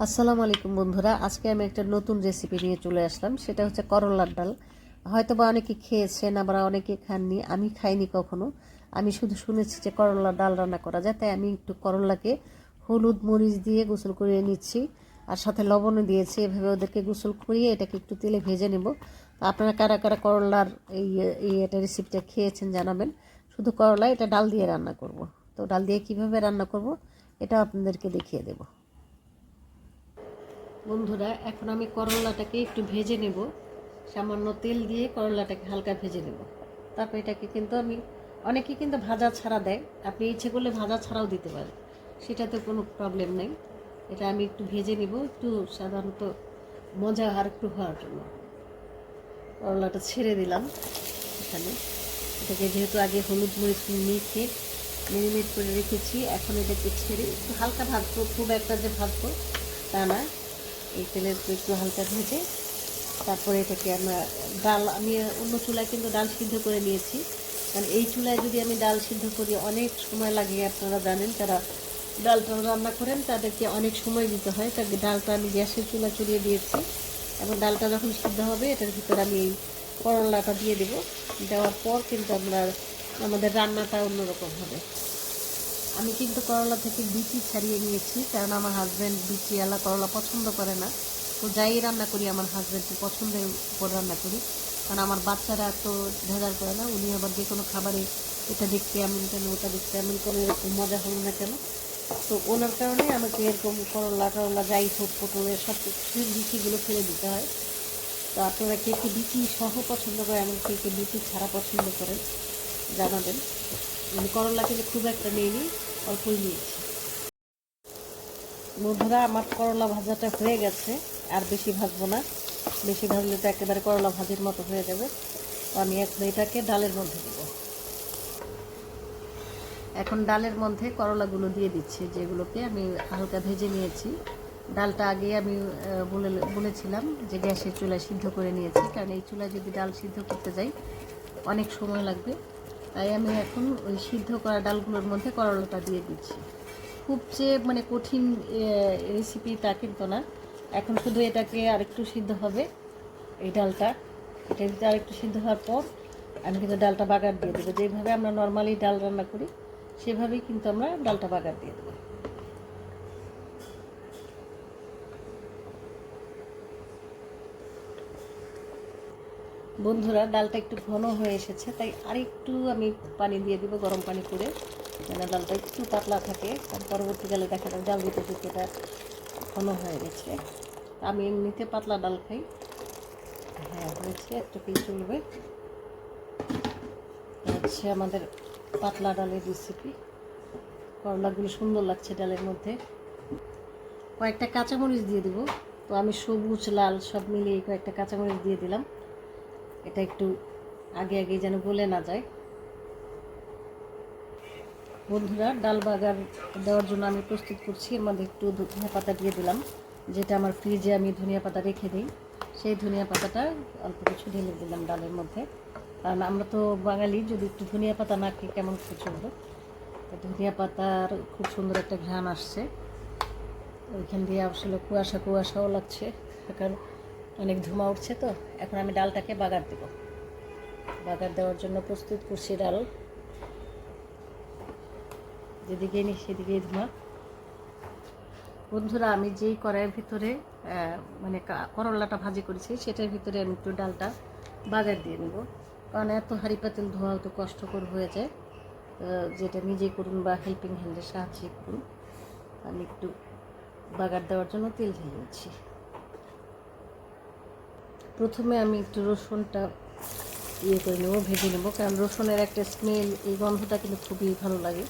আসসালামু আলাইকুম বন্ধুরা, আজকে আমি একটা নতুন রেসিপি নিয়ে চলে আসলাম। সেটা হচ্ছে করলার ডাল। হয়তো বা অনেকে খেয়েছেন, আবার অনেকে খাননি। আমি খাইনি কখনো। আমি শুধু শুনেছি যে করলার ডাল রান্না করা যায়, তাই আমি একটু করলাকে হলুদ মরিচ দিয়ে গোসল করিয়ে নিচ্ছি, আর সাথে লবণও দিয়েছি। এভাবে ওদেরকে গোসল করিয়ে এটাকে একটু তেলে ভেজে নেব। আপনারা কারা কারা করলার এটা রেসিপিটা খেয়েছেন জানাবেন। শুধু করলা, এটা ডাল দিয়ে রান্না করব। তো ডাল দিয়ে কিভাবে রান্না করব এটা আপনাদেরকে দেখিয়ে দেব। বন্ধুরা, এখন আমি করলাটাকে একটু ভেজে নেব। সামান্য তেল দিয়ে করলাটাকে হালকা ভেজে নেব। তারপর এটাকে কিন্তু অনেকে কিন্তু ভাজা ছাড়া দেয়। আপনি ইচ্ছে করলে ভাজা ছাড়াও দিতে পারেন, সেটাতে কোনো প্রবলেম নেই। এটা আমি একটু ভেজে নেব, একটু সাধারণত মজা আর একটু হওয়ার জন্য। করলাটা ছেড়ে দিলাম এখানে। এটাকে যেহেতু আগে হলুদ মরিচ মেখে মেরিনেট করে রেখেছি, এখন এটাকে ছেড়ে একটু হালকা ভাজবো, খুব একটা যে ভাজবো তা না। এই তেলের একটু হালকা ভেজে তারপরে এটাকে আমি অন্য চুলায় কিন্তু ডাল সিদ্ধ করে নিয়েছি। কারণ এই চুলায় যদি আমি ডাল সিদ্ধ করি অনেক সময় লাগে। আপনারা জানেন, যারা ডালটা রান্না করেন তাদেরকে অনেক সময় দিতে হয়। তাই ডালটা আমি গ্যাসের চুলা চড়িয়ে দিয়েছি, এবং ডালটা যখন সিদ্ধ হবে এটার ভিতরে আমি এই করলাটা দিয়ে দেবো। দেওয়ার পর কিন্তু আমাদের রান্নাটা অন্যরকম হবে। আমি কিন্তু করলা থেকে বিচি ছাড়িয়ে নিয়েছি, কারণ আমার হাজব্যান্ড বিচিওয়ালা করলা পছন্দ করে না। তো যাই রান্না করি আমার হাজব্যান্ডকে পছন্দের উপর রান্না করি, কারণ আমার বাচ্চারা তো ভেজাল করে না। উনি আবার যে কোনো খাবারে এটা দেখতে এমন কেন, ওটা দেখতে এমন কেন, এরকম মজা হলো না কেন। তো ওনার কারণে আমাকে এরকম করলা যাই হোক, পটলের সব কিছু বিচিগুলো ফেলে দিতে হয়। তো আপনারা কে কে বিচি সহ পছন্দ করে, এমন কে কে বিচি ছাড়া পছন্দ করেন জানাবেন। মানে করলা কিন্তু খুব একটা নিইনি, অল্পই নিয়েছি। বন্ধুরা, আমার করলা ভাজাটা হয়ে গেছে, আর বেশি ভাজবো না। বেশি ভাজলে তো একেবারে করলা ভাজির মতো হয়ে যাবে। তো আমি এখন এটাকে ডালের মধ্যে দেব। এখন ডালের মধ্যে করলাগুলো দিয়ে দিচ্ছি, যেগুলোকে আমি হালকা ভেজে নিয়েছি। ডালটা আগে আমি বলেছিলাম যে গ্যাসের চুলায় সিদ্ধ করে নিয়েছি, কারণ এই চুলায় যদি ডাল সিদ্ধ করতে যাই অনেক সময় লাগবে। তাই আমি এখন ওই সিদ্ধ করা ডালগুলোর মধ্যে করলাটা দিয়ে দিচ্ছি। খুব যে কঠিন রেসিপি তা কিন্তু না। এখন শুধু এটাকে আরেকটু সিদ্ধ হবে, এই ডালটা। এটা যদি আরেকটু সিদ্ধ হওয়ার পর আমি কিন্তু ডালটা বাগার দিয়ে দেবো। যেভাবে আমরা নর্মালি ডাল রান্না করি সেভাবেই কিন্তু আমরা ডালটা বাগার দিয়ে দেবো। বন্ধুরা, ডালটা একটু ঘন হয়ে এসেছে, তাই আরেকটু আমি পানি দিয়ে দিব, গরম পানি করে, যেন ডালটা একটু পাতলা থাকে। কারণ পরবর্তীকালে দেখা যায় ডাল দিতে দিতে এটা ঘন হয়ে গেছে। আমি এমনিতে পাতলা ডাল খাই। হ্যাঁ, হয়েছে, একটুকুই চলবে। হচ্ছে আমাদের পাতলা ডালের রেসিপি। করলাগুলো সুন্দর লাগছে ডালের মধ্যে। কয়েকটা কাঁচামরিচ দিয়ে দিব। তো আমি সবুজ লাল সব মিলিয়ে কয়েকটা কাঁচামরিচ দিয়ে দিলাম। এটা একটু আগে আগে যেন গলে না যায়। বন্ধুরা, ডাল বাগার দেওয়ার জন্য আমি প্রস্তুত করছি। এর মধ্যে একটু ধনিয়া পাতা দিয়ে দিলাম, যেটা আমার ফ্রিজে আমি ধনিয়া পাতা রেখে দিই। সেই ধনিয়া পাতাটা অল্প কিছু ঢেলে দিলাম ডালের মধ্যে। কারণ আমরা তো বাঙালি, যদি একটু ধনিয়া পাতা না খেয়ে কেমন করে চলবে। তো ধনিয়া পাতার খুব সুন্দর একটা ঘ্রাণ আসছে। ওইখান দিয়ে আসলে কুয়াশাও লাগছে, কারণ অনেক ধোঁয়া উঠছে। তো এখন আমি ডালটাকে বাগার দেব। বাগার দেওয়ার জন্য প্রস্তুত করছি ডাল। যেদিকে নিই সেদিকেই ধোঁয়া। বন্ধুরা, আমি যেই কড়াইয়ের ভিতরে করলাটা ভাজি করেছি সেটার ভিতরে আমি একটু ডালটা বাগার দিয়ে নেব। কারণ এত হাঁড়ি পাতিল ধোয়া তো কষ্টকর হয়ে যায়। যেটা নিজেই করুন বা হেল্পিং হ্যান্ডের সাহায্যে করুন। আমি একটু বাগার দেওয়ার জন্য তেল ঢেলে নিচ্ছি। প্রথমে আমি একটু রসুনটা করে নেবো, ভেজে নেবো, কারণ রসুনের একটা স্মেল, এই গন্ধটা কিন্তু খুবই ভালো লাগে।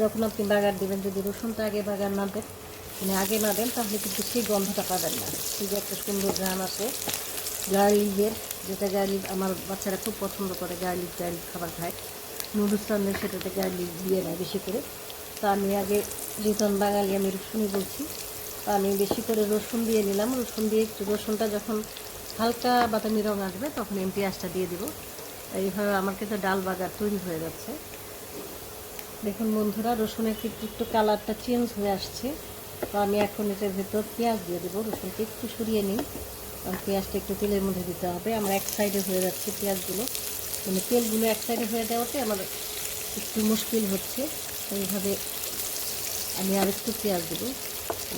যখন আপনি বাগার দেবেন, যদি রসুনটা আগে বাগার না দেন, আগে না দেন, তাহলে কিন্তু সেই গন্ধটা পাবেন না। সেই যে একটা সুন্দর ঘ্রাণ আসে গার্লিকের, যেটা গার্লিক আমার বাচ্চারা খুব পছন্দ করে। গার্লিক খাবার খায়, নুডলস রান্না সেটাতে গার্লিক দিয়ে নেয় বেশি করে। তো আমি আগে, যেহেতু আমি বাঙালি, আমি রসুনই বলছি, তো আমি বেশি করে রসুন দিয়ে নিলাম। রসুন দিয়ে একটু রসুনটা যখন হালকা বাদামি রঙ আসবে তখন আমি পেঁয়াজটা দিয়ে দিব। এইভাবে আমার কিন্তু ডাল বাগার তৈরি হয়ে যাচ্ছে। দেখুন বন্ধুরা, রসুনের কিন্তু একটু কালারটা চেঞ্জ হয়ে আসছে। তো আমি এখন এটার ভেতর পেঁয়াজ দিয়ে দেবো। রসুনটা একটু সরিয়ে নিই, কারণ পেঁয়াজটা একটু তেলের মধ্যে দিতে হবে। আমার এক সাইডে হয়ে যাচ্ছে পেঁয়াজগুলো, মানে তেলগুলো এক সাইডে হয়ে যাওয়াতে আমার একটু মুশকিল হচ্ছে। এইভাবে আমি আর একটু পেঁয়াজ দেবো।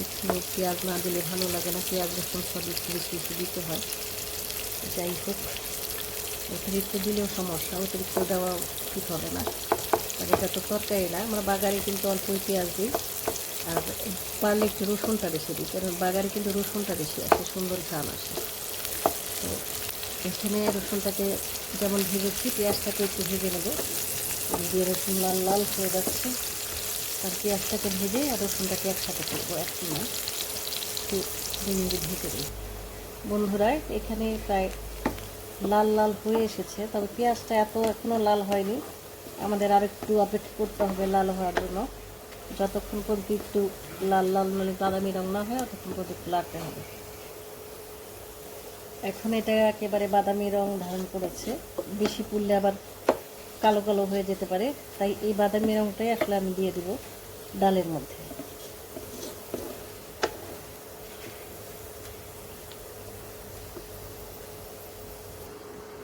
একটু পেঁয়াজ না দিলে ভালো লাগে না, পেঁয়াজ রসুন সব একটু বেশি বেশি দিতে হয়। যাই হোক, অতিরিক্ত দিলেও সমস্যা, অতিরিক্ত দেওয়া ঠিক হবে না। আর এটা তো তরকারি না, আমরা বাগারে কিন্তু অল্পই পেঁয়াজ দিই, আর পারলে একটু রসুনটা বেশি দিই, কারণ বাগারে কিন্তু রসুনটা বেশি আসে, সুন্দর ঘ্রাণ আসে। তো এখানে রসুনটাকে যেমন ভেজেছি, পেঁয়াজটাকে একটু ভেজে নেব। দিয়ে রসুন লাল লাল হয়ে যাচ্ছে, আর পেঁয়াজটাকে ভেজে আর রসুনটাকে একসাথে করবো, এক সময় একটু ভেজে দিই। বন্ধুরা, এখানে প্রায় লাল লাল হয়ে এসেছে, তবে পেঁয়াজটা এত এখনও লাল হয়নি, আমাদের আর একটু অপেক্ষা করতে হবে লাল হওয়ার জন্য। যতক্ষণ পর্যন্ত একটু লাল লাল মানে বাদামি রং না হয়, ততক্ষণ পর্যন্ত একটু লাগতে হবে। এখন এটা একেবারে বাদামি রং ধারণ করেছে, বেশি পুড়লে আবার কালো কালো হয়ে যেতে পারে, তাই এই বাদামি রংটাই আসলে আমি দিয়ে দেব ডালের মধ্যে।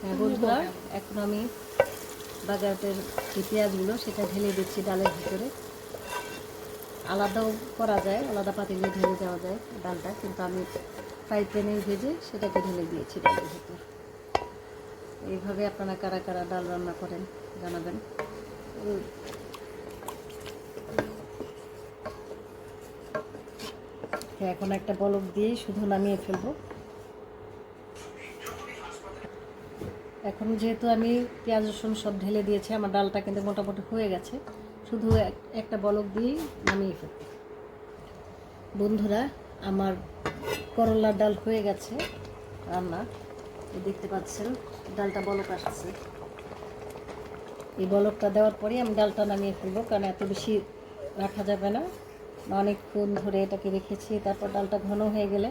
হ্যাঁ বন্ধুরা, এখন আমি বাগারের যে পেঁয়াজগুলো সেটা ঢেলে দিচ্ছি ডালের ভিতরে। আলাদাও করা যায়, আলাদা পাতিলে ঢেলে দেওয়া যায় ডালটা, কিন্তু আমি ফ্রাই প্যানে ভেজে সেটাকে ঢেলে দিয়েছি ডালের ভিতরে। এইভাবে আপনারা কারা কারা ডাল রান্না করেন জানাবেন। এখন একটা বলক দিয়ে শুধু নামিয়ে ফেলবো। এখন যেহেতু আমি পেঁয়াজ রসুন সব ঢেলে দিয়েছি, আমার ডালটা কিন্তু মোটামুটি হয়ে গেছে, শুধু একটা বলক দিয়ে নামিয়ে ফেলবো। বন্ধুরা, আমার করলার ডাল হয়ে গেছে রান্না, দেখতে পাচ্ছেন ডালটা বলক আসছে। এই বলকটা দেওয়ার পরেই আমি ডালটা নামিয়ে ফেলবো, কারণ এত বেশি রাখা যাবে না, অনেকক্ষণ ধরে এটাকে রেখেছি, তারপর ডালটা ঘন হয়ে গেলে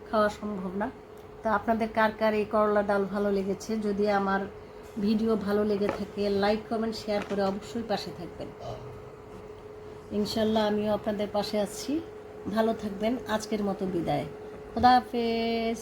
খাওয়া সম্ভব না। তো আপনাদের কার কার এই করলা ডাল ভালো লেগেছে? যদি আমার ভিডিও ভালো লেগে থাকে, লাইক কমেন্ট শেয়ার করে অবশ্যই পাশে থাকবেন। ইনশাল্লাহ আমিও আপনাদের পাশে আছি। ভালো থাকবেন। আজকের মতো বিদায়। খোদা হাফেজ।